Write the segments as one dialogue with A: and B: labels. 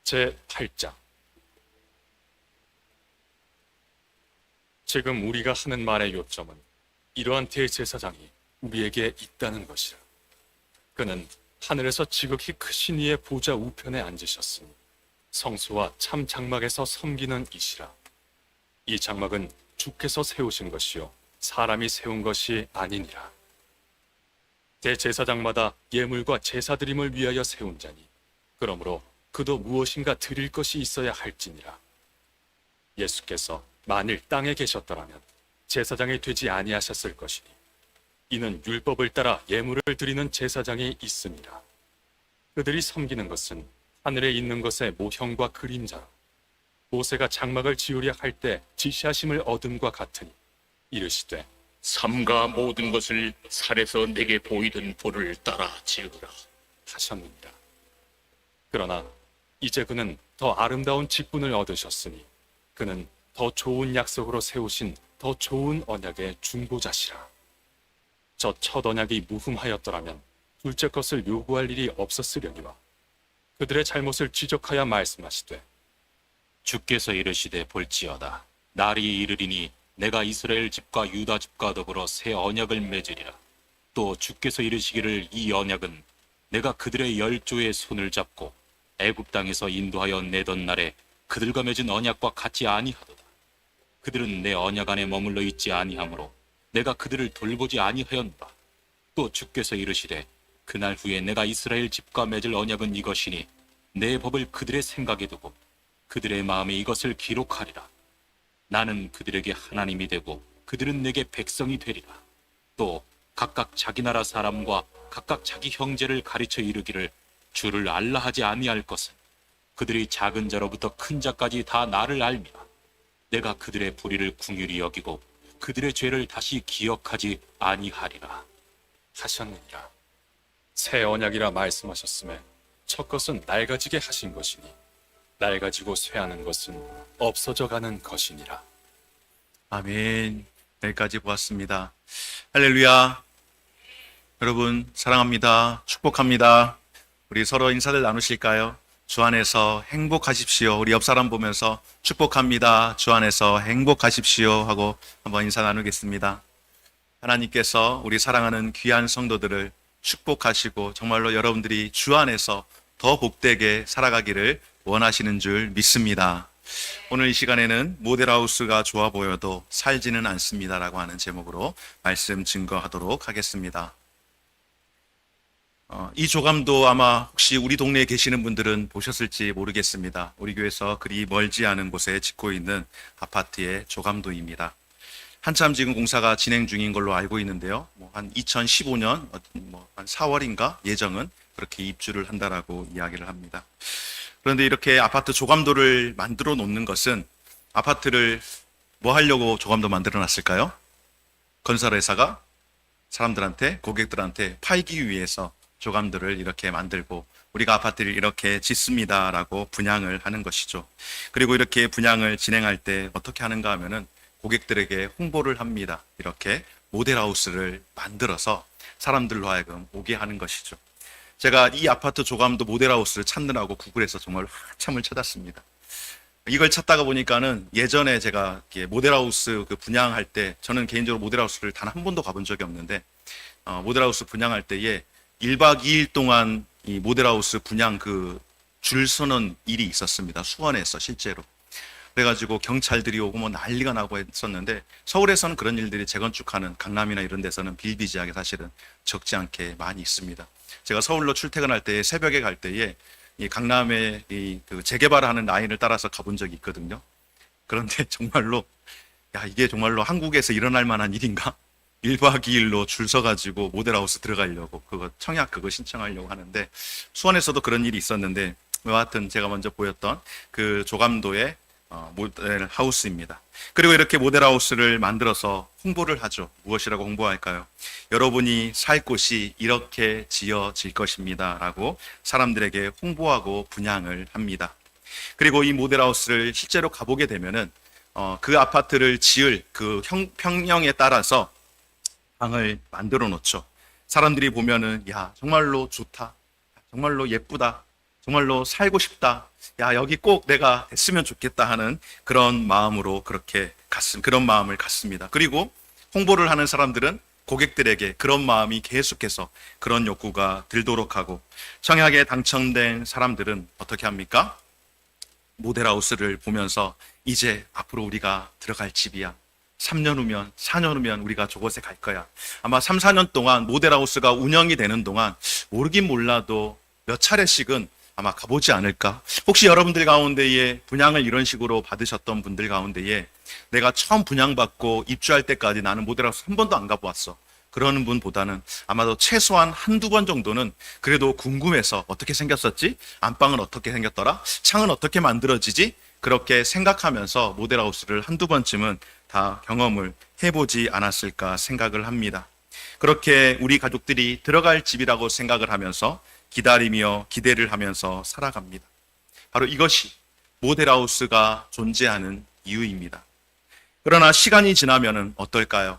A: 제8장. 지금 우리가 하는 말의 요점은 이러한 대제사장이 우리에게 있다는 것이라. 그는 하늘에서 지극히 크신 이의 보좌 우편에 앉으셨으니 성소와 참 장막에서 섬기는 이시라. 이 장막은 주께서 세우신 것이요 사람이 세운 것이 아니니라. 대제사장마다 예물과 제사드림을 위하여 세운 자니 그러므로 그도 무엇인가 드릴 것이 있어야 할지니라. 예수께서 만일 땅에 계셨더라면 제사장이 되지 아니하셨을 것이니 이는 율법을 따라 예물을 드리는 제사장이 있음이라. 그들이 섬기는 것은 하늘에 있는 것의 모형과 그림자라. 모세가 장막을 지으려 할 때 지시하심을 얻음과 같으니 이르시되
B: 삼가 모든 것을 산에서 내게 보이던 불을 따라 지으라
A: 하셨느니라. 그러나 이제 그는 더 아름다운 직분을 얻으셨으니 그는 더 좋은 약속으로 세우신 더 좋은 언약의 중보자시라. 저 첫 언약이 무흠하였더라면 둘째 것을 요구할 일이 없었으려니와 그들의 잘못을 지적하여 말씀하시되
C: 주께서 이르시되 볼지어다 날이 이르리니 내가 이스라엘 집과 유다 집과 더불어 새 언약을 맺으리라. 또 주께서 이르시기를 이 언약은 내가 그들의 열조의 손을 잡고 애굽 땅에서 인도하여 내던 날에 그들과 맺은 언약과 같지 아니하도다. 그들은 내 언약 안에 머물러 있지 아니하므로 내가 그들을 돌보지 아니하였노라. 또 주께서 이르시되 그날 후에 내가 이스라엘 집과 맺을 언약은 이것이니 내 법을 그들의 생각에 두고 그들의 마음에 이것을 기록하리라. 나는 그들에게 하나님이 되고 그들은 내게 백성이 되리라. 또 각각 자기 나라 사람과 각각 자기 형제를 가르쳐 이르기를 주를 알라 하지 아니할 것은 그들이 작은 자로부터 큰 자까지 다 나를 알미라. 내가 그들의 불의를 긍휼히 여기고 그들의 죄를 다시 기억하지 아니하리라
A: 하셨느니라. 새 언약이라 말씀하셨음에 첫 것은 낡아지게 하신 것이니 낡아지고 쇠하는 것은 없어져 가는 것이니라.
D: 아멘. 여기까지 보았습니다. 할렐루야. 여러분 사랑합니다. 축복합니다. 우리 서로 인사를 나누실까요? 주 안에서 행복하십시오. 우리 옆 사람 보면서 축복합니다. 주 안에서 행복하십시오 하고 한번 인사 나누겠습니다. 하나님께서 우리 사랑하는 귀한 성도들을 축복하시고 정말로 여러분들이 주 안에서 더 복되게 살아가기를 원하시는 줄 믿습니다. 오늘 이 시간에는 모델하우스가 좋아 보여도 살지는 않습니다라고 하는 제목으로 말씀 증거하도록 하겠습니다. 이 조감도 아마 혹시 우리 동네에 계시는 분들은 보셨을지 모르겠습니다. 우리 교회에서 그리 멀지 않은 곳에 짓고 있는 아파트의 조감도입니다. 한참 지금 공사가 진행 중인 걸로 알고 있는데요. 한 2015년 한 4월인가 예정은 그렇게 입주를 한다라고 이야기를 합니다. 그런데 이렇게 아파트 조감도를 만들어 놓는 것은 아파트를 뭐 하려고 조감도 만들어 놨을까요? 건설회사가 사람들한테, 고객들한테 팔기 위해서 조감도를 이렇게 만들고 우리가 아파트를 이렇게 짓습니다라고 분양을 하는 것이죠. 그리고 이렇게 분양을 진행할 때 어떻게 하는가 하면은 고객들에게 홍보를 합니다. 이렇게 모델하우스를 만들어서 사람들로 하여금 오게 하는 것이죠. 제가 이 아파트 조감도 모델하우스를 찾느라고 구글에서 정말 한참을 찾았습니다. 이걸 찾다가 보니까는 예전에 제가 모델하우스 분양할 때 저는 개인적으로 모델하우스를 단 한 번도 가본 적이 없는데 모델하우스 분양할 때에 1박 2일 동안 이 모델하우스 분양 줄 서는 일이 있었습니다. 수원에서 실제로. 그래가지고 경찰들이 오고 뭐 난리가 나고 했었는데 서울에서는 그런 일들이 재건축하는 강남이나 이런 데서는 비일비재하게 사실은 적지 않게 많이 있습니다. 제가 서울로 출퇴근할 때 새벽에 갈 때에 이 강남에 재개발을 하는 라인을 따라서 가본 적이 있거든요. 그런데 정말로 이게 정말로 한국에서 일어날 만한 일인가? 1박 2일로 줄 서가지고 모델하우스 들어가려고 청약 신청하려고 하는데 수원에서도 그런 일이 있었는데 여하튼 제가 먼저 보였던 그 조감도의 모델하우스입니다. 그리고 이렇게 모델하우스를 만들어서 홍보를 하죠. 무엇이라고 홍보할까요? 여러분이 살 곳이 이렇게 지어질 것입니다 라고 사람들에게 홍보하고 분양을 합니다. 그리고 이 모델하우스를 실제로 가보게 되면은 그 아파트를 지을 평형에 따라서 방을 만들어 놓죠. 사람들이 보면은 정말로 좋다, 정말로 예쁘다, 정말로 살고 싶다. 야, 여기 꼭 내가 됐으면 좋겠다 하는 그런 마음으로 그런 마음을 갖습니다. 그리고 홍보를 하는 사람들은 고객들에게 그런 마음이 계속해서 그런 욕구가 들도록 하고, 청약에 당첨된 사람들은 어떻게 합니까? 모델하우스를 보면서 이제 앞으로 우리가 들어갈 집이야. 3년 후면, 4년 후면 우리가 저곳에 갈 거야. 아마 3, 4년 동안 모델하우스가 운영이 되는 동안 모르긴 몰라도 몇 차례씩은 아마 가보지 않을까? 혹시 여러분들 가운데에 분양을 이런 식으로 받으셨던 분들 가운데에 내가 처음 분양받고 입주할 때까지 나는 모델하우스 한 번도 안 가보았어. 그러는 분보다는 아마도 최소한 한두 번 정도는 그래도 궁금해서 어떻게 생겼었지? 안방은 어떻게 생겼더라? 창은 어떻게 만들어지지? 그렇게 생각하면서 모델하우스를 한두 번쯤은 다 경험을 해보지 않았을까 생각을 합니다. 그렇게 우리 가족들이 들어갈 집이라고 생각을 하면서 기다리며 기대를 하면서 살아갑니다. 바로 이것이 모델하우스가 존재하는 이유입니다. 그러나 시간이 지나면은 어떨까요?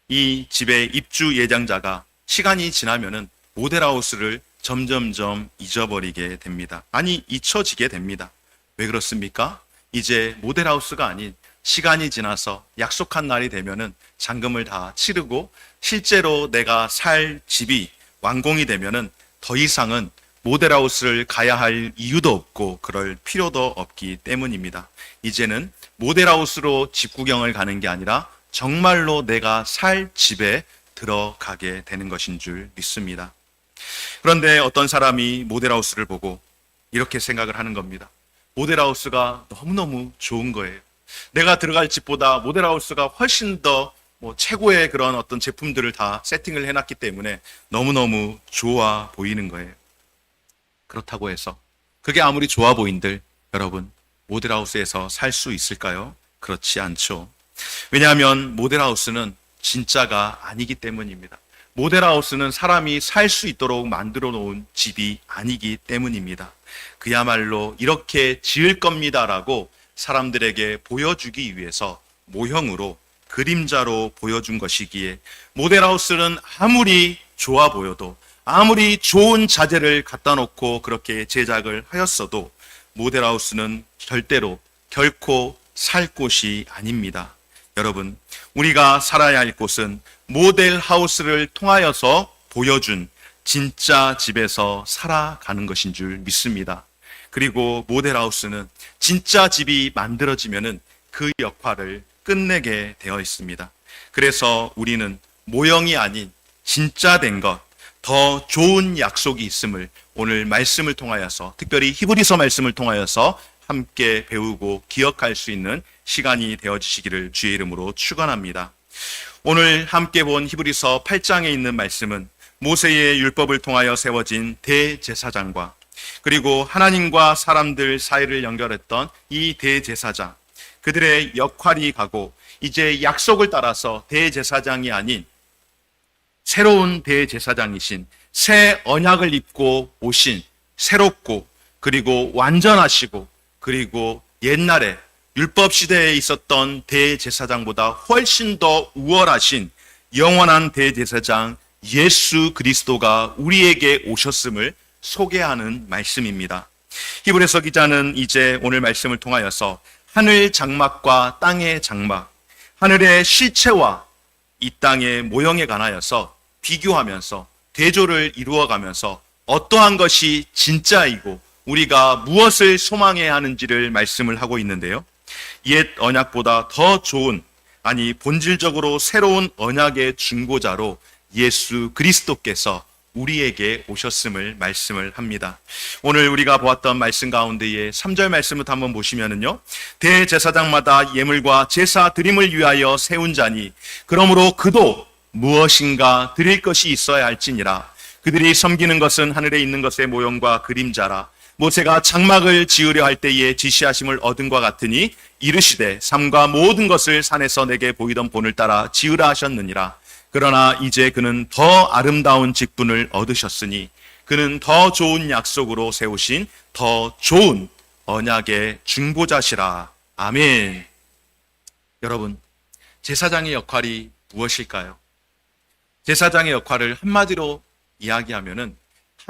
D: 이 집의 입주 예정자가 시간이 지나면은 모델하우스를 점점점 잊어버리게 됩니다. 아니, 잊혀지게 됩니다. 왜 그렇습니까? 이제 모델하우스가 아닌 시간이 지나서 약속한 날이 되면은 잔금을 다 치르고 실제로 내가 살 집이 완공이 되면은 더 이상은 모델하우스를 가야 할 이유도 없고 그럴 필요도 없기 때문입니다. 이제는 모델하우스로 집 구경을 가는 게 아니라 정말로 내가 살 집에 들어가게 되는 것인 줄 믿습니다. 그런데 어떤 사람이 모델하우스를 보고 이렇게 생각을 하는 겁니다. 모델하우스가 너무너무 좋은 거예요. 내가 들어갈 집보다 모델하우스가 훨씬 더 최고의 그런 어떤 제품들을 다 세팅을 해놨기 때문에 너무너무 좋아 보이는 거예요. 그렇다고 해서 그게 아무리 좋아 보인들 여러분, 모델하우스에서 살 수 있을까요? 그렇지 않죠. 왜냐하면 모델하우스는 진짜가 아니기 때문입니다. 모델하우스는 사람이 살 수 있도록 만들어 놓은 집이 아니기 때문입니다. 그야말로 이렇게 지을 겁니다라고 사람들에게 보여주기 위해서 모형으로, 그림자로 보여준 것이기에 모델하우스는 아무리 좋아 보여도, 아무리 좋은 자재를 갖다 놓고 그렇게 제작을 하였어도 모델하우스는 결코 살 곳이 아닙니다. 여러분, 우리가 살아야 할 곳은 모델하우스를 통하여서 보여준 진짜 집에서 살아가는 것인 줄 믿습니다. 그리고 모델하우스는 진짜 집이 만들어지면은 그 역할을 끝내게 되어 있습니다. 그래서 우리는 모형이 아닌 진짜 된 것, 더 좋은 약속이 있음을 오늘 말씀을 통하여서, 특별히 히브리서 말씀을 통하여서 함께 배우고 기억할 수 있는 시간이 되어지시기를 주의 이름으로 축원합니다. 오늘 함께 본 히브리서 8장에 있는 말씀은 모세의 율법을 통하여 세워진 대제사장과 그리고 하나님과 사람들 사이를 연결했던 이 대제사장, 그들의 역할이 가고 이제 약속을 따라서 대제사장이 아닌 새로운 대제사장이신 새 언약을 입고 오신, 새롭고 그리고 완전하시고 그리고 옛날에 율법 시대에 있었던 대제사장보다 훨씬 더 우월하신 영원한 대제사장 예수 그리스도가 우리에게 오셨음을 소개하는 말씀입니다. 히브리서 기자는 이제 오늘 말씀을 통하여서 하늘 장막과 땅의 장막, 하늘의 실체와 이 땅의 모형에 관하여서 비교하면서 대조를 이루어가면서 어떠한 것이 진짜이고 우리가 무엇을 소망해야 하는지를 말씀을 하고 있는데요. 옛 언약보다 더 좋은, 아니 본질적으로 새로운 언약의 중보자로 예수 그리스도께서 우리에게 오셨음을 말씀을 합니다. 오늘 우리가 보았던 말씀 가운데에 3절 말씀부터 한번 보시면은요. 대제사장마다 예물과 제사 드림을 위하여 세운 자니 그러므로 그도 무엇인가 드릴 것이 있어야 할지니라. 그들이 섬기는 것은 하늘에 있는 것의 모형과 그림자라. 모세가 장막을 지으려 할 때에 지시하심을 얻은 것 같으니 이르시되 삼가 모든 것을 산에서 내게 보이던 본을 따라 지으라 하셨느니라. 그러나 이제 그는 더 아름다운 직분을 얻으셨으니 그는 더 좋은 약속으로 세우신 더 좋은 언약의 중보자시라. 아멘. 여러분, 제사장의 역할이 무엇일까요? 제사장의 역할을 한마디로 이야기하면은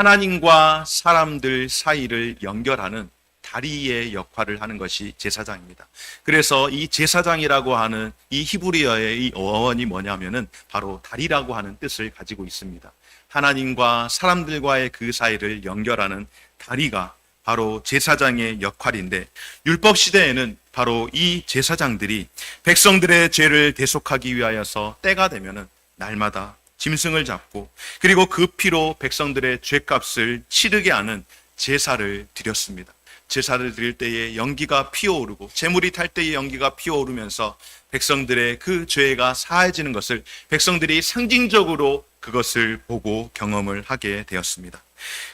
D: 하나님과 사람들 사이를 연결하는 다리의 역할을 하는 것이 제사장입니다. 그래서 이 제사장이라고 하는 이 히브리어의 이 어원이 뭐냐면은 바로 다리라고 하는 뜻을 가지고 있습니다. 하나님과 사람들과의 그 사이를 연결하는 다리가 바로 제사장의 역할인데, 율법 시대에는 바로 이 제사장들이 백성들의 죄를 대속하기 위하여서 때가 되면은 날마다 짐승을 잡고, 그리고 그 피로 백성들의 죄값을 치르게 하는 제사를 드렸습니다. 제사를 드릴 때에 연기가 피어오르고, 제물이 탈 때에 연기가 피어오르면서 백성들의 그 죄가 사해지는 것을 백성들이 상징적으로 그것을 보고 경험을 하게 되었습니다.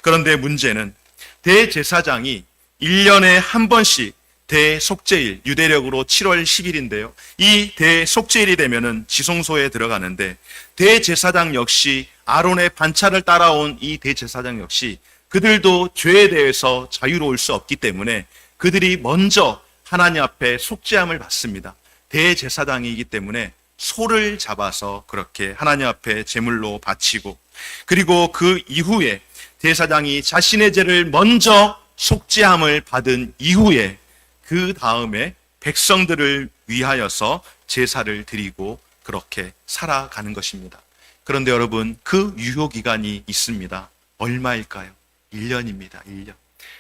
D: 그런데 문제는 대제사장이 1년에 한 번씩 대속죄일, 유대력으로 7월 10일인데요. 이 대속죄일이 되면은 지성소에 들어가는데, 대제사장 역시 아론의 반차를 따라온 이 대제사장 역시 그들도 죄에 대해서 자유로울 수 없기 때문에 그들이 먼저 하나님 앞에 속죄함을 받습니다. 대제사장이기 때문에 소를 잡아서 그렇게 하나님 앞에 제물로 바치고, 그리고 그 이후에 제사장이 자신의 죄를 먼저 속죄함을 받은 이후에 그 다음에 백성들을 위하여서 제사를 드리고 그렇게 살아가는 것입니다. 그런데 여러분, 그 유효기간이 있습니다. 얼마일까요? 1년입니다. 1년.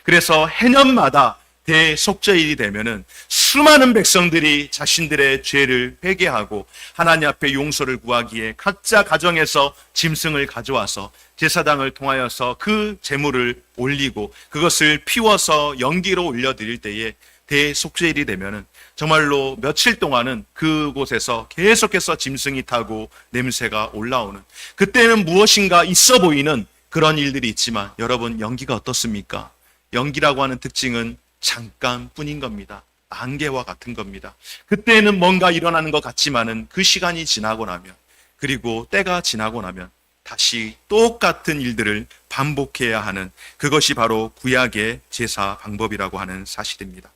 D: 그래서 해년마다 대속죄일이 되면은 수많은 백성들이 자신들의 죄를 회개하고 하나님 앞에 용서를 구하기에 각자 가정에서 짐승을 가져와서 제사장을 통하여서 그 제물을 올리고 그것을 피워서 연기로 올려드릴 때에 대속죄일이 되면은 정말로 며칠 동안은 그곳에서 계속해서 짐승이 타고 냄새가 올라오는, 그때는 무엇인가 있어 보이는 그런 일들이 있지만, 여러분, 연기가 어떻습니까? 연기라고 하는 특징은 잠깐뿐인 겁니다. 안개와 같은 겁니다. 그때는 뭔가 일어나는 것 같지만은 그 시간이 지나고 나면, 그리고 때가 지나고 나면 다시 똑같은 일들을 반복해야 하는, 그것이 바로 구약의 제사 방법이라고 하는 사실입니다.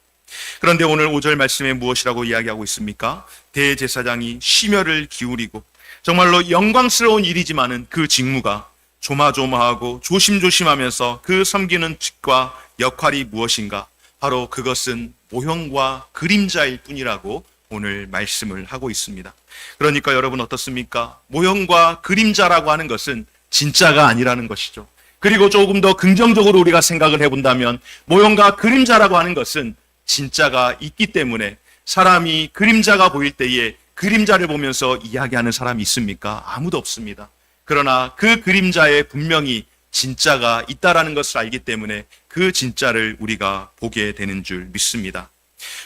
D: 그런데 오늘 5절 말씀에 무엇이라고 이야기하고 있습니까? 대제사장이 심혈을 기울이고, 정말로 영광스러운 일이지만은 그 직무가 조마조마하고 조심조심하면서 그 섬기는 직과 역할이 무엇인가? 바로 그것은 모형과 그림자일 뿐이라고 오늘 말씀을 하고 있습니다. 그러니까 여러분 어떻습니까? 모형과 그림자라고 하는 것은 진짜가 아니라는 것이죠. 그리고 조금 더 긍정적으로 우리가 생각을 해본다면, 모형과 그림자라고 하는 것은 진짜가 있기 때문에 사람이 그림자가 보일 때에 그림자를 보면서 이야기하는 사람이 있습니까? 아무도 없습니다. 그러나 그 그림자에 분명히 진짜가 있다라는 것을 알기 때문에 그 진짜를 우리가 보게 되는 줄 믿습니다.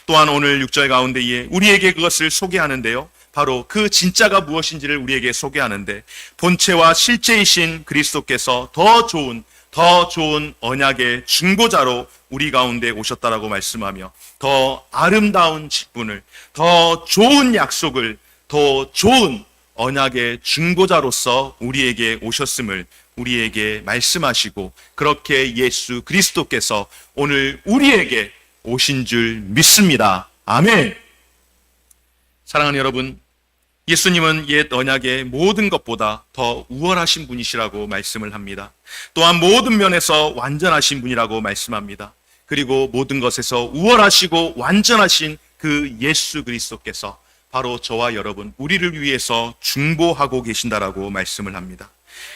D: 또한 오늘 6절 가운데에 우리에게 그것을 소개하는데요. 바로 그 진짜가 무엇인지를 우리에게 소개하는데, 본체와 실제이신 그리스도께서 더 좋은 언약의 중보자로 우리 가운데 오셨다라고 말씀하며, 더 아름다운 직분을, 더 좋은 약속을, 더 좋은 언약의 중보자로서 우리에게 오셨음을 우리에게 말씀하시고, 그렇게 예수 그리스도께서 오늘 우리에게 오신 줄 믿습니다. 아멘. 사랑하는 여러분, 예수님은 옛 언약의 모든 것보다 더 우월하신 분이시라고 말씀을 합니다. 또한 모든 면에서 완전하신 분이라고 말씀합니다. 그리고 모든 것에서 우월하시고 완전하신 그 예수 그리스도께서 바로 저와 여러분, 우리를 위해서 중보하고 계신다라고 말씀을 합니다.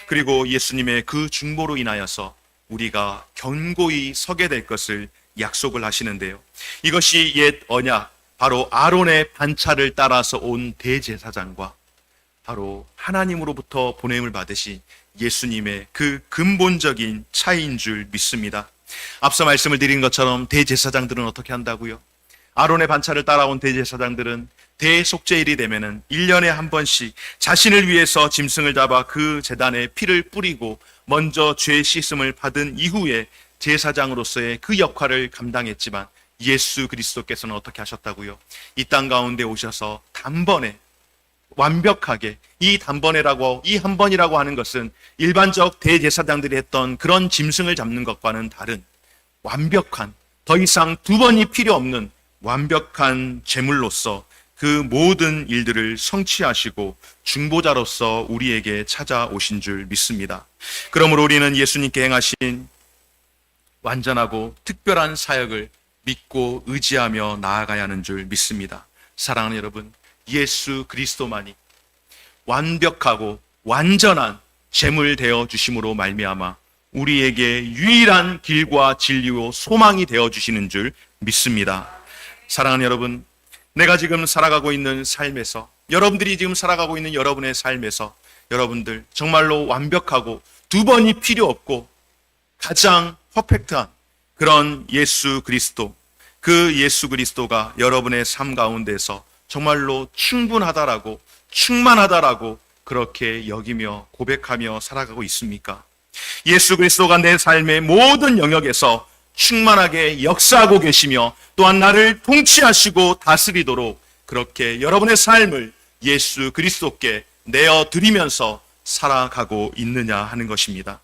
D: 그리고 예수님의 그 중보로 인하여서 우리가 견고히 서게 될 것을 약속을 하시는데요. 이것이 옛 언약, 바로 아론의 반차를 따라서 온 대제사장과 바로 하나님으로부터 보냄을 받으신 예수님의 그 근본적인 차이인 줄 믿습니다. 앞서 말씀을 드린 것처럼 대제사장들은 어떻게 한다고요? 아론의 반차를 따라온 대제사장들은 대속죄일이 되면은 1년에 한 번씩 자신을 위해서 짐승을 잡아 그 제단에 피를 뿌리고 먼저 죄 씻음을 받은 이후에 제사장으로서의 그 역할을 감당했지만, 예수 그리스도께서는 어떻게 하셨다고요? 이 땅 가운데 오셔서 단번에 완벽하게, 이 단번에라고, 이 한 번이라고 하는 것은 일반적 대제사장들이 했던 그런 짐승을 잡는 것과는 다른 완벽한, 더 이상 두 번이 필요 없는 완벽한 제물로서 그 모든 일들을 성취하시고 중보자로서 우리에게 찾아오신 줄 믿습니다. 그러므로 우리는 예수님께 행하신 완전하고 특별한 사역을 믿고 의지하며 나아가야 하는 줄 믿습니다. 사랑하는 여러분, 예수 그리스도만이 완벽하고 완전한 제물 되어 주심으로 말미암아 우리에게 유일한 길과 진리요 소망이 되어 주시는 줄 믿습니다. 사랑하는 여러분, 내가 지금 살아가고 있는 삶에서, 여러분들이 지금 살아가고 있는 여러분의 삶에서 여러분들 정말로 완벽하고 두 번이 필요 없고 가장 퍼펙트한 그런 예수 그리스도, 그 예수 그리스도가 여러분의 삶 가운데서 정말로 충분하다라고, 충만하다라고 그렇게 여기며 고백하며 살아가고 있습니까? 예수 그리스도가 내 삶의 모든 영역에서 충만하게 역사하고 계시며 또한 나를 통치하시고 다스리도록 그렇게 여러분의 삶을 예수 그리스도께 내어드리면서 살아가고 있느냐 하는 것입니다.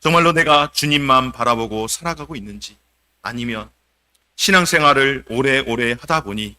D: 정말로 내가 주님만 바라보고 살아가고 있는지, 아니면 신앙생활을 오래오래 하다 보니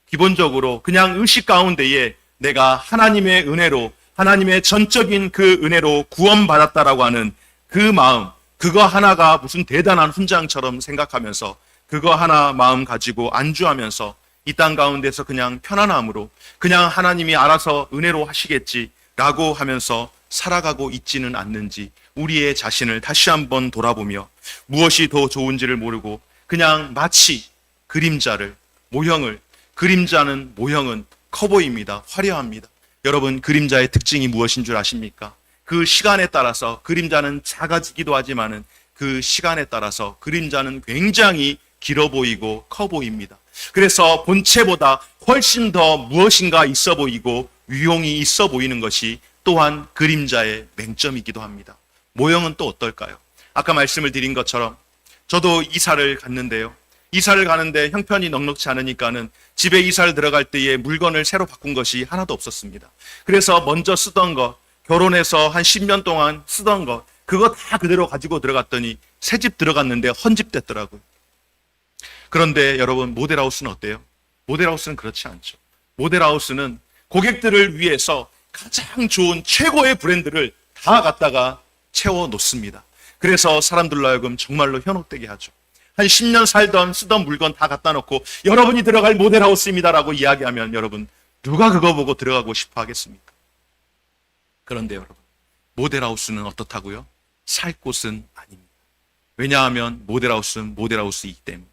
D: 기본적으로 그냥 의식 가운데에 내가 하나님의 은혜로, 하나님의 전적인 그 은혜로 구원받았다라고 하는 그 마음, 그거 하나가 무슨 대단한 훈장처럼 생각하면서 그거 하나 마음 가지고 안주하면서 이 땅 가운데서 그냥 편안함으로 그냥 하나님이 알아서 은혜로 하시겠지라고 하면서 살아가고 있지는 않는지 우리의 자신을 다시 한번 돌아보며 무엇이 더 좋은지를 모르고 그냥 마치 그림자를, 모형을, 그림자는 모형은 커 보입니다. 화려합니다. 여러분, 그림자의 특징이 무엇인 줄 아십니까? 그 시간에 따라서 그림자는 작아지기도 하지만은 그 시간에 따라서 그림자는 굉장히 길어 보이고 커 보입니다. 그래서 본체보다 훨씬 더 무엇인가 있어 보이고 유용이 있어 보이는 것이 또한 그림자의 맹점이기도 합니다. 모형은 또 어떨까요? 아까 말씀을 드린 것처럼 저도 이사를 갔는데요. 이사를 가는데 형편이 넉넉치 않으니까는 집에 이사를 들어갈 때에 물건을 새로 바꾼 것이 하나도 없었습니다. 그래서 먼저 쓰던 것, 결혼해서 한 10년 동안 쓰던 것, 그거 다 그대로 가지고 들어갔더니 새 집 들어갔는데 헌집됐더라고요. 그런데 여러분, 모델하우스는 어때요? 모델하우스는 그렇지 않죠. 모델하우스는 고객들을 위해서 가장 좋은 최고의 브랜드를 다 갖다가 채워 놓습니다. 그래서 사람들로 하여금 정말로 현혹되게 하죠. 한 10년 살던 쓰던 물건 다 갖다 놓고 여러분이 들어갈 모델하우스입니다라고 이야기하면 여러분, 누가 그거 보고 들어가고 싶어 하겠습니까? 그런데 여러분, 모델하우스는 어떻다고요? 살 곳은 아닙니다. 왜냐하면 모델하우스는 모델하우스이기 때문에.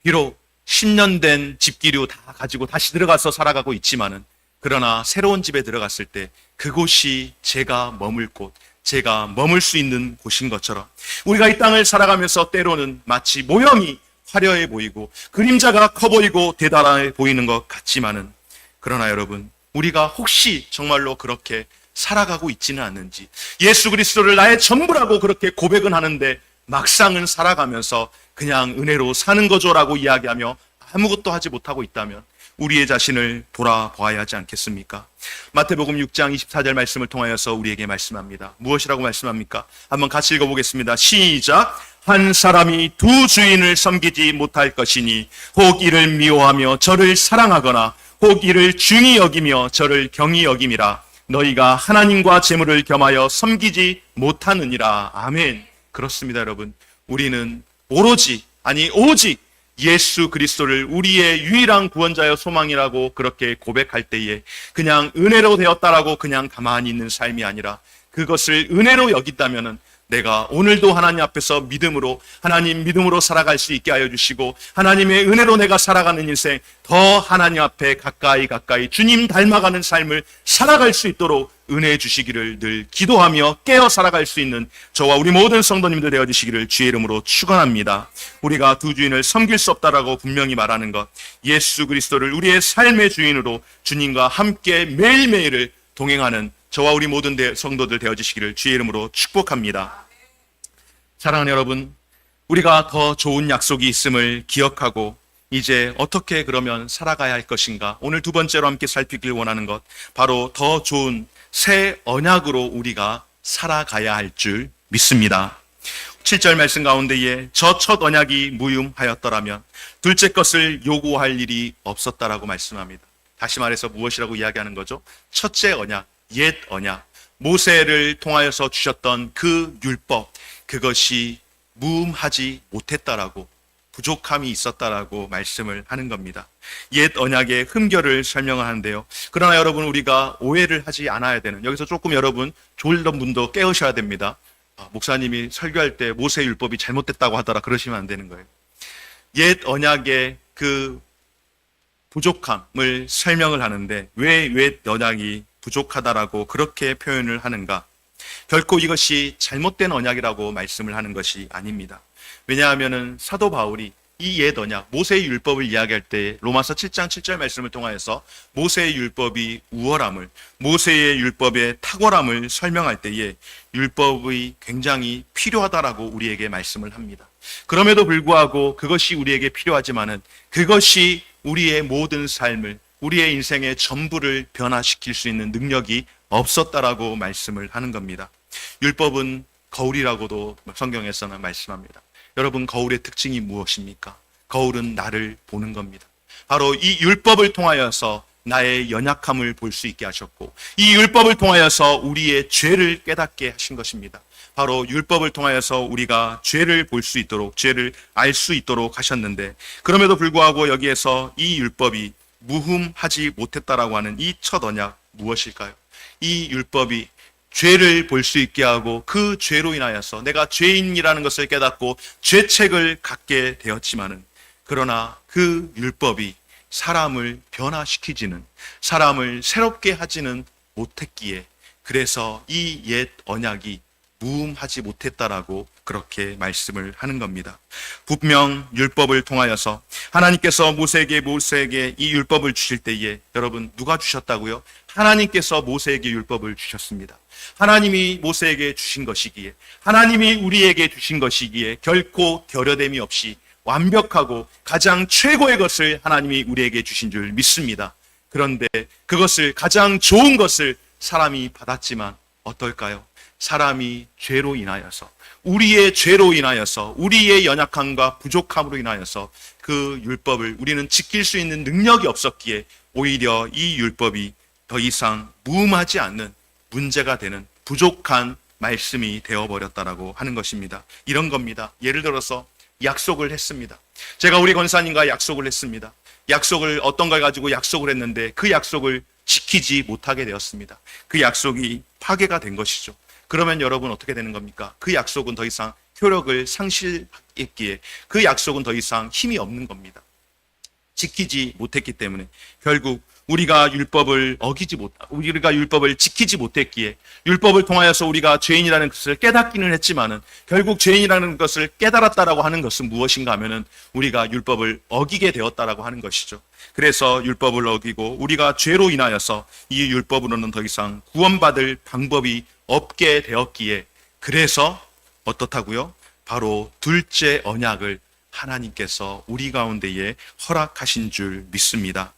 D: 비록 10년 된 집기류 다 가지고 다시 들어가서 살아가고 있지만은, 그러나 새로운 집에 들어갔을 때 그곳이 제가 머물 곳, 제가 머물 수 있는 곳인 것처럼 우리가 이 땅을 살아가면서 때로는 마치 모형이 화려해 보이고 그림자가 커 보이고 대단해 보이는 것 같지만은, 그러나 여러분, 우리가 혹시 정말로 그렇게 살아가고 있지는 않는지, 예수 그리스도를 나의 전부라고 그렇게 고백은 하는데 막상은 살아가면서 그냥 은혜로 사는 거죠라고 이야기하며 아무것도 하지 못하고 있다면 우리의 자신을 돌아보아야 하지 않겠습니까? 마태복음 6장 24절 말씀을 통하여서 우리에게 말씀합니다. 무엇이라고 말씀합니까? 한번 같이 읽어보겠습니다. 시작! 한 사람이 두 주인을 섬기지 못할 것이니 혹 이를 미워하며 저를 사랑하거나 혹 이를 중히 여기며 저를 경히 여김이라. 너희가 하나님과 재물을 겸하여 섬기지 못하느니라. 아멘. 그렇습니다, 여러분. 우리는 오로지, 아니 오직 예수 그리스도를 우리의 유일한 구원자여 소망이라고 그렇게 고백할 때에 그냥 은혜로 되었다라고 그냥 가만히 있는 삶이 아니라 그것을 은혜로 여긴다면은 내가 오늘도 하나님 앞에서 믿음으로, 하나님 믿음으로 살아갈 수 있게 하여 주시고 하나님의 은혜로 내가 살아가는 인생, 더 하나님 앞에 가까이 주님 닮아가는 삶을 살아갈 수 있도록 은혜해 주시기를 늘 기도하며 깨어 살아갈 수 있는 저와 우리 모든 성도님들 되어 주시기를 주의 이름으로 축원합니다. 우리가 두 주인을 섬길 수 없다라고 분명히 말하는 것, 예수 그리스도를 우리의 삶의 주인으로 주님과 함께 매일매일을 동행하는 저와 우리 모든 성도들 되어주시기를 주의 이름으로 축복합니다. 사랑하는 여러분, 우리가 더 좋은 약속이 있음을 기억하고 이제 어떻게 그러면 살아가야 할 것인가? 오늘 두 번째로 함께 살피길 원하는 것, 바로 더 좋은 새 언약으로 우리가 살아가야 할 줄 믿습니다. 7절 말씀 가운데에 저 첫 언약이 무효하였더라면 둘째 것을 요구할 일이 없었다라고 말씀합니다. 다시 말해서 무엇이라고 이야기하는 거죠? 첫째 언약, 옛 언약, 모세를 통하여서 주셨던 그 율법, 그것이 무음하지 못했다라고, 부족함이 있었다라고 말씀을 하는 겁니다. 옛 언약의 흠결을 설명하는데요. 그러나 여러분, 우리가 오해를 하지 않아야 되는, 여기서 조금 여러분 졸던 분도 깨우셔야 됩니다. 목사님이 설교할 때 모세 율법이 잘못됐다고 하더라, 그러시면 안 되는 거예요. 옛 언약의 그 부족함을 설명을 하는데 왜 옛 언약이 부족하다라고 그렇게 표현을 하는가? 결코 이것이 잘못된 언약이라고 말씀을 하는 것이 아닙니다. 왜냐하면은 사도 바울이 이 옛 언약, 모세의 율법을 이야기할 때 로마서 7장 7절 말씀을 통하여서 모세의 율법이 우월함을, 모세의 율법의 탁월함을 설명할 때에 율법이 굉장히 필요하다라고 우리에게 말씀을 합니다. 그럼에도 불구하고 그것이 우리에게 필요하지만은 그것이 우리의 모든 삶을, 우리의 인생의 전부를 변화시킬 수 있는 능력이 없었다라고 말씀을 하는 겁니다. 율법은 거울이라고도 성경에서는 말씀합니다. 여러분, 거울의 특징이 무엇입니까? 거울은 나를 보는 겁니다. 바로 이 율법을 통하여서 나의 연약함을 볼 수 있게 하셨고, 이 율법을 통하여서 우리의 죄를 깨닫게 하신 것입니다. 바로 율법을 통하여서 우리가 죄를 볼 수 있도록, 죄를 알 수 있도록 하셨는데, 그럼에도 불구하고 여기에서 이 율법이 무흠하지 못했다라고 하는 이 첫 언약 무엇일까요? 이 율법이 죄를 볼 수 있게 하고 그 죄로 인하여서 내가 죄인이라는 것을 깨닫고 죄책을 갖게 되었지만은, 그러나 그 율법이 사람을 변화시키지는, 사람을 새롭게 하지는 못했기에, 그래서 이 옛 언약이 무음하지 못했다라고 그렇게 말씀을 하는 겁니다. 분명 율법을 통하여서 하나님께서 모세에게 이 율법을 주실 때에, 여러분, 누가 주셨다고요? 하나님께서 모세에게 율법을 주셨습니다. 하나님이 모세에게 주신 것이기에, 하나님이 우리에게 주신 것이기에 결코 결여됨이 없이 완벽하고 가장 최고의 것을 하나님이 우리에게 주신 줄 믿습니다. 그런데 그것을, 가장 좋은 것을 사람이 받았지만 어떨까요? 사람이 죄로 인하여서, 우리의 죄로 인하여서, 우리의 연약함과 부족함으로 인하여서 그 율법을 우리는 지킬 수 있는 능력이 없었기에 오히려 이 율법이 더 이상 무음하지 않는, 문제가 되는 부족한 말씀이 되어버렸다라고 하는 것입니다. 이런 겁니다. 예를 들어서 약속을 했습니다. 제가 우리 권사님과 약속을 했습니다. 약속을, 어떤 걸 가지고 약속을 했는데 그 약속을 지키지 못하게 되었습니다. 그 약속이 파괴가 된 것이죠. 그러면 여러분 어떻게 되는 겁니까? 그 약속은 더 이상 효력을 상실했기에 그 약속은 더 이상 힘이 없는 겁니다. 지키지 못했기 때문에 결국 우리가 율법을 지키지 못했기에, 율법을 통하여서 우리가 죄인이라는 것을 깨닫기는 했지만은 결국 죄인이라는 것을 깨달았다라고 하는 것은 무엇인가 하면은 우리가 율법을 어기게 되었다라고 하는 것이죠. 그래서 율법을 어기고 우리가 죄로 인하여서 이 율법으로는 더 이상 구원받을 방법이 없게 되었기에, 그래서 어떻다고요? 바로 둘째 언약을 하나님께서 우리 가운데에 허락하신 줄 믿습니다.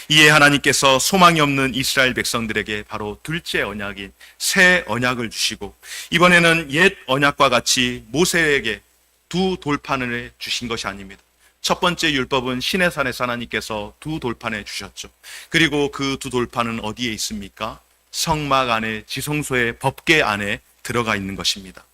D: 이에 하나님께서 소망이 없는 이스라엘 백성들에게 바로 둘째 언약인 새 언약을 주시고, 이번에는 옛 언약과 같이 모세에게 두 돌판을 주신 것이 아닙니다. 첫 번째 율법은 시내산에서 하나님께서 두 돌판을 주셨죠. 그리고 그 두 돌판은 어디에 있습니까? 성막 안에, 지성소의 법궤 안에 들어가 있는 것입니다.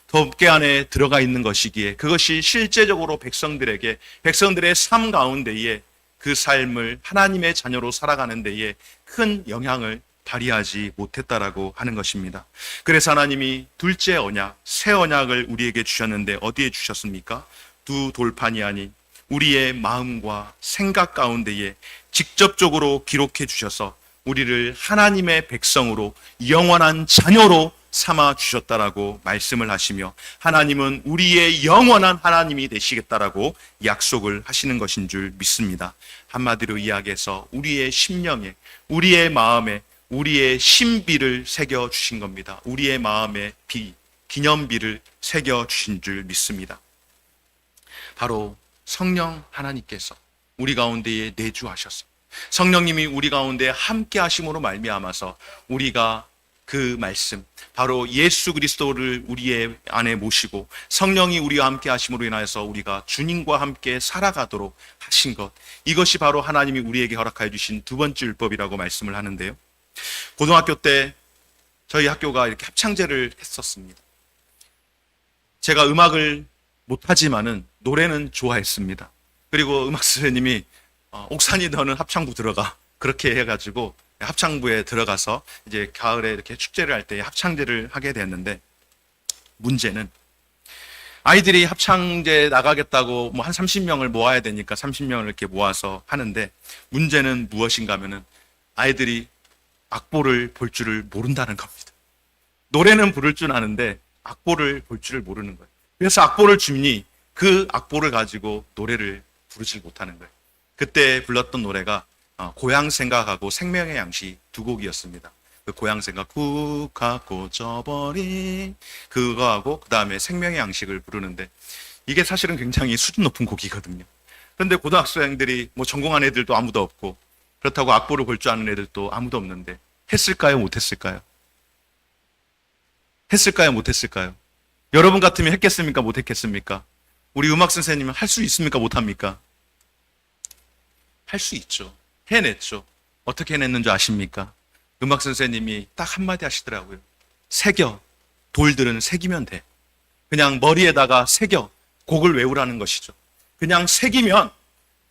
D: 법궤 안에 들어가 있는 것이기에 그것이 실제적으로 백성들의 삶 가운데에, 그 삶을 하나님의 자녀로 살아가는 데에 큰 영향을 발휘하지 못했다라고 하는 것입니다. 그래서 하나님이 둘째 언약, 새 언약을 우리에게 주셨는데 어디에 주셨습니까? 두 돌판이 아닌 우리의 마음과 생각 가운데에 직접적으로 기록해 주셔서 우리를 하나님의 백성으로, 영원한 자녀로 삼아 주셨다라고 말씀을 하시며, 하나님은 우리의 영원한 하나님이 되시겠다라고 약속을 하시는 것인 줄 믿습니다. 한마디로 이야기해서 우리의 심령에, 우리의 마음에, 우리의 신비를 새겨 주신 겁니다. 우리의 마음에 기념비를 새겨 주신 줄 믿습니다. 바로 성령 하나님께서 우리 가운데에 내주하셨습니다. 성령님이 우리 가운데 함께 하심으로 말미암아서 우리가 그 말씀, 바로 예수 그리스도를 우리의 안에 모시고 성령이 우리와 함께 하심으로 인하여서 우리가 주님과 함께 살아가도록 하신 것, 이것이 바로 하나님이 우리에게 허락하여 주신 두 번째 율법이라고 말씀을 하는데요. 고등학교 때 저희 학교가 이렇게 합창제를 했었습니다. 제가 음악을 못하지만은 노래는 좋아했습니다. 그리고 음악 선생님이 옥산이 너는 합창부 들어가, 그렇게 해가지고 합창부에 들어가서 이제 가을에 이렇게 축제를 할 때 합창제를 하게 됐는데, 문제는 아이들이 합창제 나가겠다고 뭐 한 30명을 모아야 되니까 30명을 이렇게 모아서 하는데, 문제는 무엇인가 하면은 아이들이 악보를 볼 줄을 모른다는 겁니다. 노래는 부를 줄 아는데 악보를 볼 줄을 모르는 거예요. 그래서 악보를 주니 그 악보를 가지고 노래를 부르지 못하는 거예요. 그때 불렀던 노래가 고향 생각하고 생명의 양식 두 곡이었습니다. 그 고향 생각 국 하고 져버린 그거하고 그 다음에 생명의 양식을 부르는데, 이게 사실은 굉장히 수준 높은 곡이거든요. 그런데 고등학생들이 뭐 전공한 애들도 아무도 없고, 그렇다고 악보를 볼 줄 아는 애들도 아무도 없는데, 했을까요? 못했을까요? 했을까요? 못했을까요? 여러분 같으면 했겠습니까? 못했겠습니까? 우리 음악 선생님은 할 수 있습니까? 못합니까? 할 수 있죠. 해냈죠. 어떻게 해냈는 줄 아십니까? 음악 선생님이 딱 한마디 하시더라고요. 새겨. 돌들은 새기면 돼. 그냥 머리에다가 새겨. 곡을 외우라는 것이죠. 그냥 새기면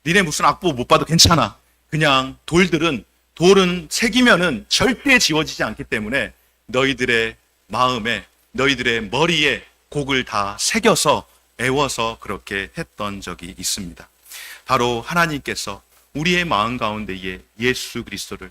D: 니네 무슨 악보 못 봐도 괜찮아. 그냥 돌은 새기면은 절대 지워지지 않기 때문에 너희들의 마음에, 너희들의 머리에 곡을 다 새겨서 애워서 그렇게 했던 적이 있습니다. 바로 하나님께서 우리의 마음 가운데에 예수 그리스도를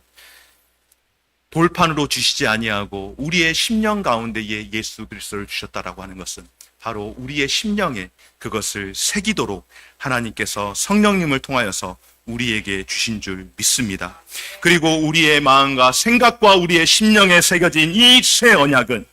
D: 돌판으로 주시지 아니하고 우리의 심령 가운데에 예수 그리스도를 주셨다라고 하는 것은 바로 우리의 심령에 그것을 새기도록 하나님께서 성령님을 통하여서 우리에게 주신 줄 믿습니다. 그리고 우리의 마음과 생각과 우리의 심령에 새겨진 이 새 언약은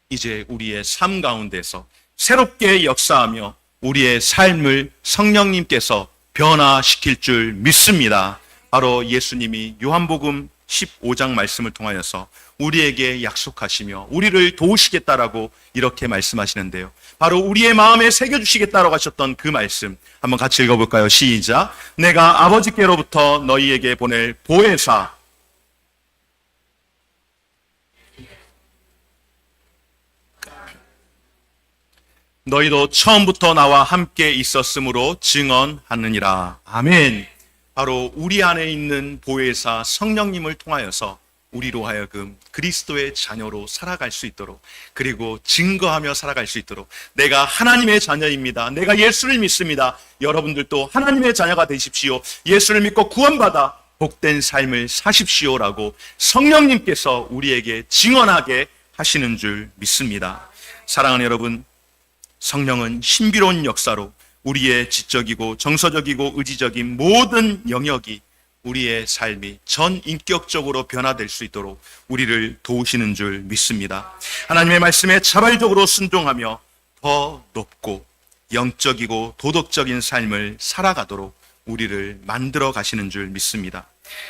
D: 이제 우리의 삶 가운데서 새롭게 역사하며 우리의 삶을 성령님께서 변화시킬 줄 믿습니다. 바로 예수님이 요한복음 15장 말씀을 통하여서 우리에게 약속하시며 우리를 도우시겠다라고 이렇게 말씀하시는데요. 바로 우리의 마음에 새겨주시겠다라고 하셨던 그 말씀 한번 같이 읽어볼까요? 시작. 내가 아버지께로부터 너희에게 보낼 보혜사, 너희도 처음부터 나와 함께 있었으므로 증언하느니라. 아멘. 바로 우리 안에 있는 보혜사 성령님을 통하여서 우리로 하여금 그리스도의 자녀로 살아갈 수 있도록, 그리고 증거하며 살아갈 수 있도록, 내가 하나님의 자녀입니다. 내가 예수를 믿습니다. 여러분들도 하나님의 자녀가 되십시오. 예수를 믿고 구원받아 복된 삶을 사십시오라고 성령님께서 우리에게 증언하게 하시는 줄 믿습니다. 사랑하는 여러분, 성령은 신비로운 역사로 우리의 지적이고 정서적이고 의지적인 모든 영역이 우리의 삶이 전인격적으로 변화될 수 있도록 우리를 도우시는 줄 믿습니다. 하나님의 말씀에 자발적으로 순종하며 더 높고 영적이고 도덕적인 삶을 살아가도록 우리를 만들어 가시는 줄 믿습니다.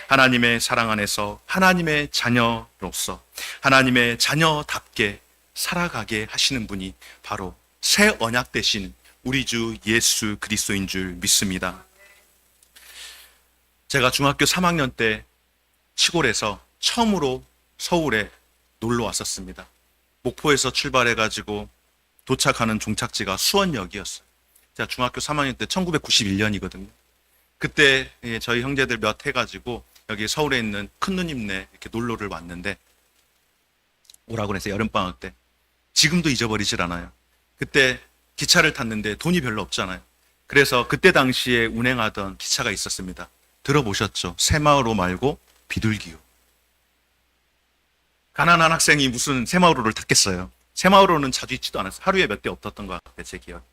D: 하나님의 사랑 안에서 하나님의 자녀로서 하나님의 자녀답게 살아가게 하시는 분이 바로 새 언약 되신 우리 주 예수 그리스도인 줄 믿습니다. 제가 중학교 3학년 때 시골에서 처음으로 서울에 놀러 왔었습니다. 목포에서 출발해가지고 도착하는 종착지가 수원역이었어요. 제가 중학교 3학년 때 1991년이거든요. 그때 저희 형제들 몇 해가지고 여기 서울에 있는 큰 누님네 이렇게 놀러를 왔는데, 오라고 해서 여름방학 때. 지금도 잊어버리질 않아요. 그때 기차를 탔는데 돈이 별로 없잖아요. 그래서 그때 당시에 운행하던 기차가 있었습니다. 들어보셨죠? 새마을호 말고 비둘기호. 가난한 학생이 무슨 새마을호를 탔겠어요? 새마을호는 자주 있지도 않았어요. 하루에 몇 대 없었던 것 같아요, 제 기억.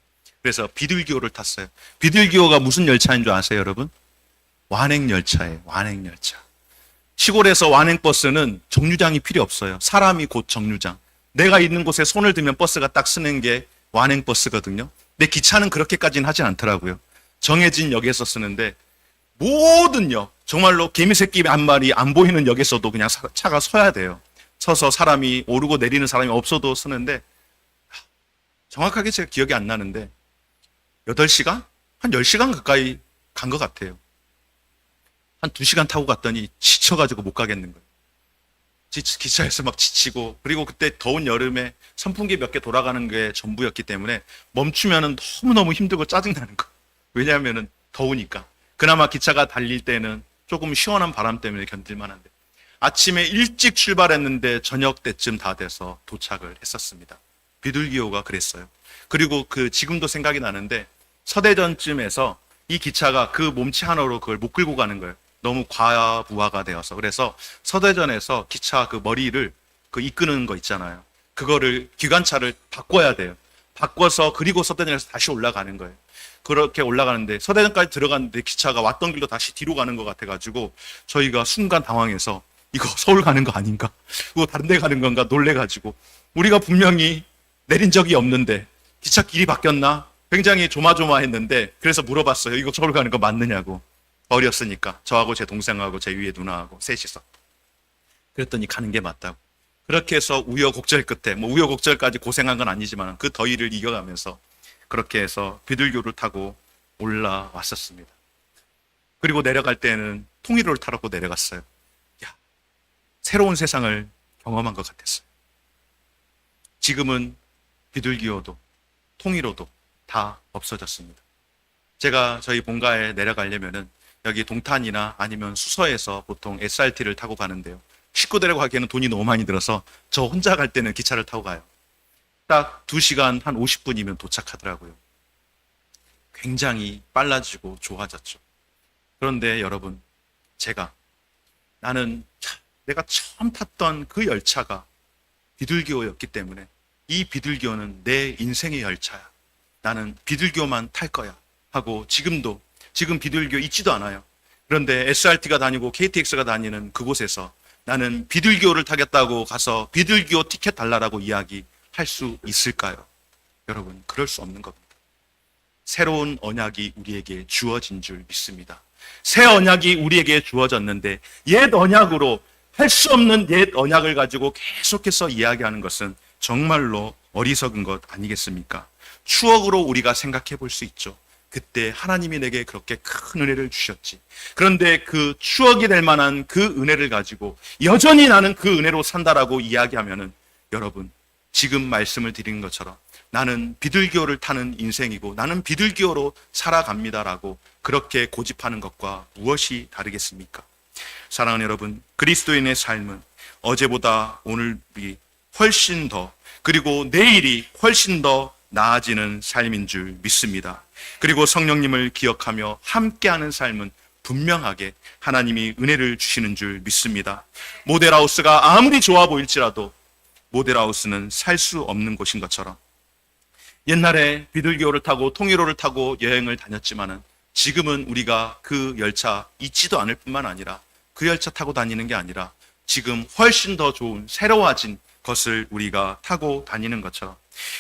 D: 그래서 비둘기호를 탔어요. 비둘기호가 무슨 열차인 줄 아세요, 여러분? 완행열차예요, 완행열차. 시골에서 완행버스는 정류장이 필요 없어요. 사람이 곧 정류장. 내가 있는 곳에 손을 들면 버스가 딱 쓰는 게 완행버스거든요. 근데 기차는 그렇게까지는 하진 않더라고요. 정해진 역에서 쓰는데, 모든 역, 정말로 개미새끼 한 마리 안 보이는 역에서도 그냥 차가 서야 돼요. 서서 사람이 오르고 내리는 사람이 없어도 서는데 정확하게 제가 기억이 안 나는데 8시간? 한 10시간 가까이 간 것 같아요. 한 2시간 타고 갔더니 지쳐가지고 못 가겠는 거예요. 기차에서 막 지치고, 그리고 그때 더운 여름에 선풍기 몇 개 돌아가는 게 전부였기 때문에 멈추면은 너무너무 힘들고 짜증나는 거예요. 왜냐하면은 더우니까. 그나마 기차가 달릴 때는 조금 시원한 바람 때문에 견딜만한데, 아침에 일찍 출발했는데 저녁 때쯤 다 돼서 도착을 했었습니다. 비둘기호가 그랬어요. 그리고 지금도 생각이 나는데 서대전쯤에서 이 기차가 그 몸치 하나로 그걸 못 끌고 가는 거예요. 너무 과부하가 되어서. 그래서 서대전에서 기차 그 머리를 이끄는 거 있잖아요. 그거를 기관차를 바꿔야 돼요. 바꿔서 그리고 서대전에서 다시 올라가는 거예요. 그렇게 올라가는데 서대전까지 들어갔는데 기차가 왔던 길로 다시 뒤로 가는 것 같아가지고 저희가 순간 당황해서 이거 서울 가는 거 아닌가? 이거 다른 데 가는 건가? 놀래가지고 우리가 분명히 내린 적이 없는데 기차 길이 바뀌었나? 굉장히 조마조마했는데 그래서 물어봤어요. 이거 서울 가는 거 맞느냐고. 어렸으니까 저하고 제 동생하고 제 위에 누나하고 셋이서. 그랬더니 가는 게 맞다고. 그렇게 해서 우여곡절 끝에, 우여곡절까지 고생한 건 아니지만 그 더위를 이겨가면서 그렇게 해서 비둘기호를 타고 올라왔었습니다. 그리고 내려갈 때는 통일호를 타고 내려갔어요. 새로운 세상을 경험한 것 같았어요. 지금은 비둘기호도 통일호도 다 없어졌습니다. 제가 저희 본가에 내려가려면은 여기 동탄이나 아니면 수서에서 보통 SRT를 타고 가는데요. 식구 데려가기에는 돈이 너무 많이 들어서 저 혼자 갈 때는 기차를 타고 가요. 딱 2시간 한 50분이면 도착하더라고요. 굉장히 빨라지고 좋아졌죠. 그런데 여러분, 내가 처음 tas던 그 열차가 비둘기호였기 때문에 이 비둘기호는 내 인생의 열차야. 나는 비둘기호만 탈 거야 하고 지금 비둘기호 있지도 않아요. 그런데 SRT가 다니고 KTX가 다니는 그곳에서 나는 비둘기호를 타겠다고 가서 비둘기호 티켓 달라라고 이야기할 수 있을까요? 여러분, 그럴 수 없는 겁니다. 새로운 언약이 우리에게 주어진 줄 믿습니다. 새 언약이 우리에게 주어졌는데 옛 언약으로 할 수 없는 옛 언약을 가지고 계속해서 이야기하는 것은 정말로 어리석은 것 아니겠습니까? 추억으로 우리가 생각해 볼 수 있죠. 그때 하나님이 내게 그렇게 큰 은혜를 주셨지. 그런데 그 추억이 될 만한 그 은혜를 가지고 여전히 나는 그 은혜로 산다라고 이야기하면은 여러분, 지금 말씀을 드린 것처럼 나는 비둘기호를 타는 인생이고 나는 비둘기호로 살아갑니다라고 그렇게 고집하는 것과 무엇이 다르겠습니까? 사랑하는 여러분, 그리스도인의 삶은 어제보다 오늘이 훨씬 더, 그리고 내일이 훨씬 더 나아지는 삶인 줄 믿습니다. 그리고 성령님을 기억하며 함께하는 삶은 분명하게 하나님이 은혜를 주시는 줄 믿습니다. 모델하우스가 아무리 좋아 보일지라도 모델하우스는 살 수 없는 곳인 것처럼 옛날에 비둘기호를 타고 통일호를 타고 여행을 다녔지만은 지금은 우리가 그 열차 잊지도 않을 뿐만 아니라 그 열차 타고 다니는 게 아니라 지금 훨씬 더 좋은 새로워진 것을 우리가 타고 다니는 것처럼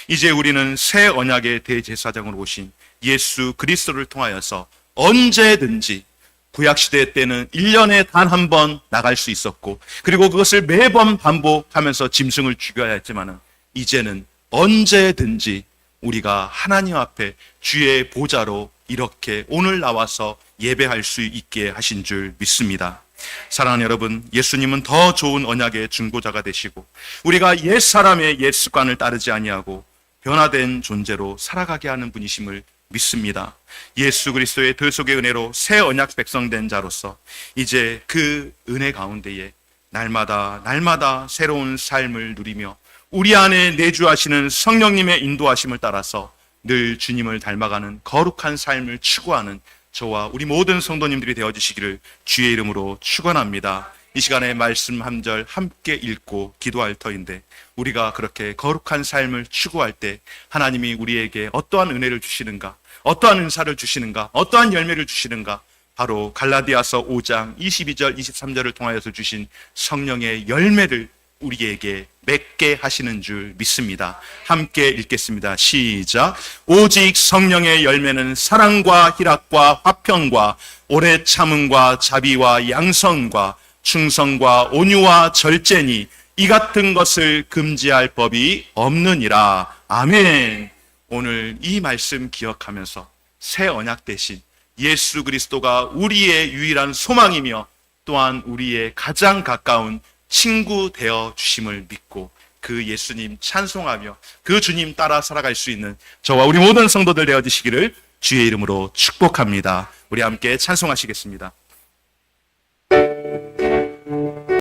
D: 이제 우리는 새 언약의 대제사장으로 오신 예수 그리스도를 통하여서 언제든지 구약시대 때는 1년에 단 한 번 나갈 수 있었고 그리고 그것을 매번 반복하면서 짐승을 죽여야 했지만은 이제는 언제든지 우리가 하나님 앞에 주의 보좌로 이렇게 오늘 나와서 예배할 수 있게 하신 줄 믿습니다. 사랑하는 여러분, 예수님은 더 좋은 언약의 중보자가 되시고 우리가 옛사람의 옛 습관을 따르지 아니하고 변화된 존재로 살아가게 하는 분이심을 믿습니다. 예수 그리스도의 들속의 은혜로 새 언약 백성된 자로서 이제 그 은혜 가운데에 날마다 새로운 삶을 누리며 우리 안에 내주하시는 성령님의 인도하심을 따라서 늘 주님을 닮아가는 거룩한 삶을 추구하는 저와 우리 모든 성도님들이 되어주시기를 주의 이름으로 축원합니다. 이 시간에 말씀 한 절 함께 읽고 기도할 터인데 우리가 그렇게 거룩한 삶을 추구할 때 하나님이 우리에게 어떠한 은혜를 주시는가, 어떠한 은사를 주시는가, 어떠한 열매를 주시는가, 바로 갈라디아서 5장 22절 23절을 통하여서 주신 성령의 열매를 우리에게 맺게 하시는 줄 믿습니다. 함께 읽겠습니다. 시작. 오직 성령의 열매는 사랑과 희락과 화평과 오래 참음과 자비와 양선과 충성과 온유와 절제니 이 같은 것을 금지할 법이 없느니라. 아멘. 오늘 이 말씀 기억하면서 새 언약 대신 예수 그리스도가 우리의 유일한 소망이며 또한 우리의 가장 가까운 친구 되어 주심을 믿고 그 예수님 찬송하며 그 주님 따라 살아갈 수 있는 저와 우리 모든 성도들 되어지시기를 주의 이름으로 축복합니다. 우리 함께 찬송하시겠습니다.